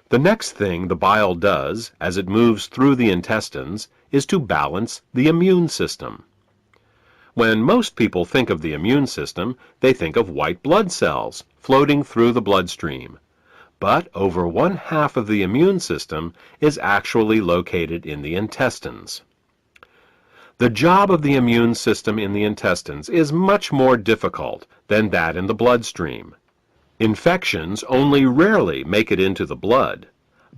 The next thing the bile does as it moves through the intestines is to balance the immune system. When most people think of the immune system, they think of white blood cells floating through the bloodstream. But over 1/2 of the immune system is actually located in the intestines. The job of the immune system in the intestines is much more difficult than that in the bloodstream. Infections only rarely make it into the blood,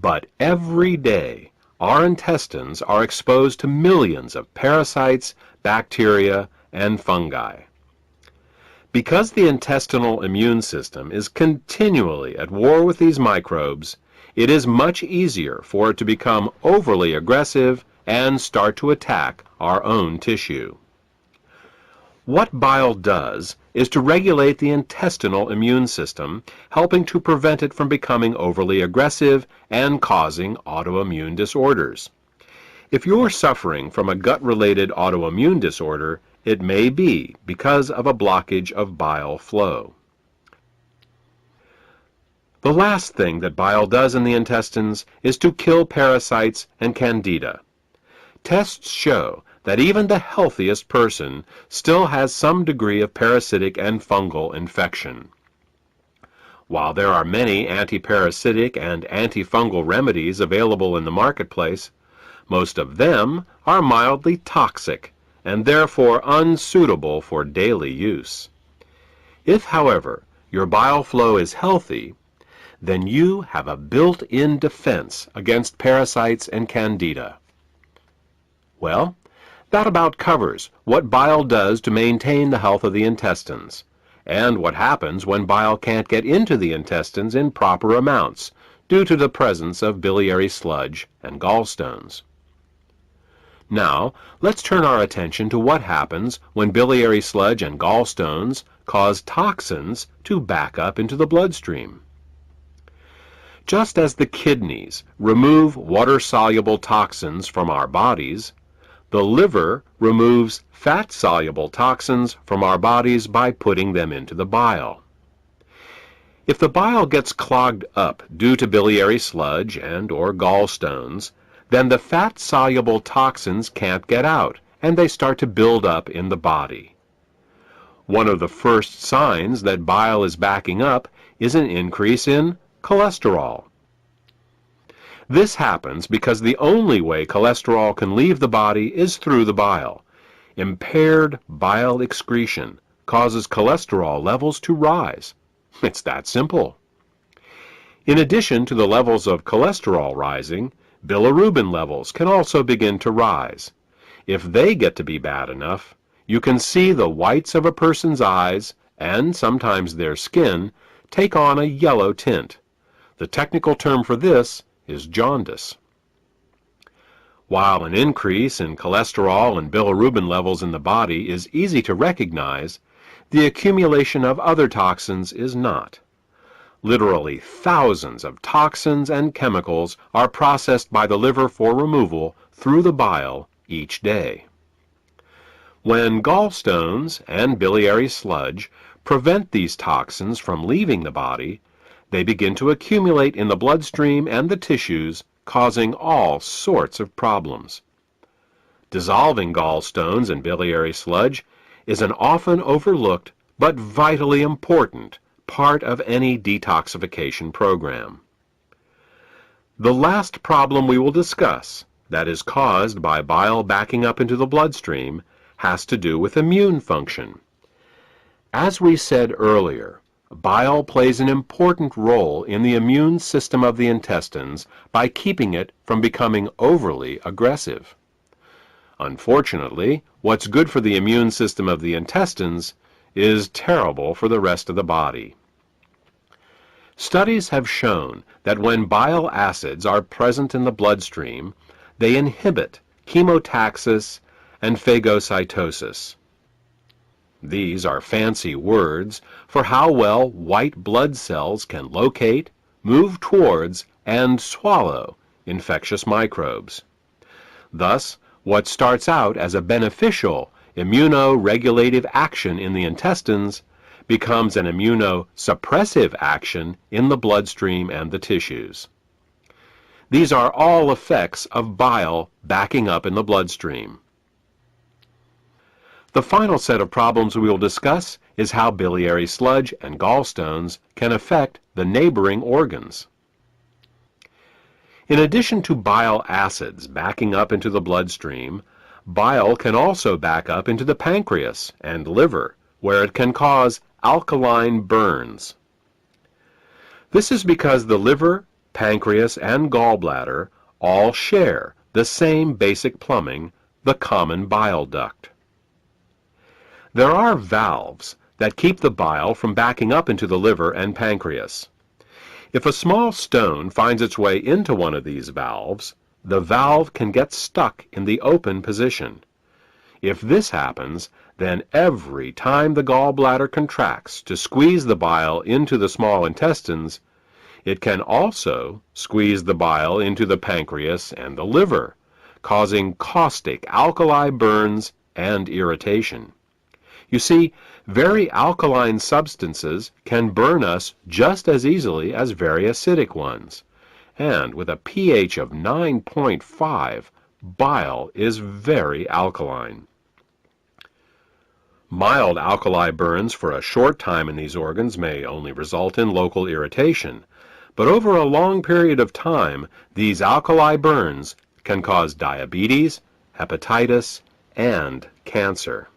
but every day our intestines are exposed to millions of parasites, bacteria, and fungi. Because the intestinal immune system is continually at war with these microbes, it is much easier for it to become overly aggressive and start to attack our own tissue. What bile does is to regulate the intestinal immune system, helping to prevent it from becoming overly aggressive and causing autoimmune disorders. If you're suffering from a gut-related autoimmune disorder, it may be because of a blockage of bile flow. The last thing that bile does in the intestines is to kill parasites and candida. Tests show that even the healthiest person still has some degree of parasitic and fungal infection. While there are many antiparasitic and antifungal remedies available in the marketplace, most of them are mildly toxic and therefore unsuitable for daily use. If, however, your bile flow is healthy, then you have a built-in defense against parasites and candida. Well, that about covers what bile does to maintain the health of the intestines, and what happens when bile can't get into the intestines in proper amounts due to the presence of biliary sludge and gallstones. Now, let's turn our attention to what happens when biliary sludge and gallstones cause toxins to back up into the bloodstream. Just as the kidneys remove water-soluble toxins from our bodies, the liver removes fat-soluble toxins from our bodies by putting them into the bile. If the bile gets clogged up due to biliary sludge and/or gallstones, then the fat-soluble toxins can't get out, and they start to build up in the body. One of the first signs that bile is backing up is an increase in cholesterol. This happens because the only way cholesterol can leave the body is through the bile. Impaired bile excretion causes cholesterol levels to rise. It's that simple. In addition to the levels of cholesterol rising, bilirubin levels can also begin to rise. If they get to be bad enough, you can see the whites of a person's eyes, and sometimes their skin, take on a yellow tint. The technical term for this is jaundice. While an increase in cholesterol and bilirubin levels in the body is easy to recognize, the accumulation of other toxins is not. Literally thousands of toxins and chemicals are processed by the liver for removal through the bile each day. When gallstones and biliary sludge prevent these toxins from leaving the body, they begin to accumulate in the bloodstream and the tissues, causing all sorts of problems. Dissolving gallstones and biliary sludge is an often overlooked but vitally important part of any detoxification program. The last problem we will discuss, that is caused by bile backing up into the bloodstream, has to do with immune function. As we said earlier, bile plays an important role in the immune system of the intestines by keeping it from becoming overly aggressive. Unfortunately, what's good for the immune system of the intestines is terrible for the rest of the body. Studies have shown that when bile acids are present in the bloodstream, they inhibit chemotaxis and phagocytosis. These are fancy words for how well white blood cells can locate, move towards, and swallow infectious microbes. Thus, what starts out as a beneficial immunoregulative action in the intestines becomes an immunosuppressive action in the bloodstream and the tissues. These are all effects of bile backing up in the bloodstream. The final set of problems we will discuss is how biliary sludge and gallstones can affect the neighboring organs. In addition to bile acids backing up into the bloodstream, bile can also back up into the pancreas and liver, where it can cause alkaline burns. This is because the liver, pancreas, and gallbladder all share the same basic plumbing, the common bile duct. There are valves that keep the bile from backing up into the liver and pancreas. If a small stone finds its way into one of these valves, the valve can get stuck in the open position. If this happens, then every time the gallbladder contracts to squeeze the bile into the small intestines, it can also squeeze the bile into the pancreas and the liver, causing caustic alkali burns and irritation. You see, very alkaline substances can burn us just as easily as very acidic ones. And with a pH of 9.5, bile is very alkaline. Mild alkali burns for a short time in these organs may only result in local irritation, but over a long period of time, these alkali burns can cause diabetes, hepatitis, and cancer.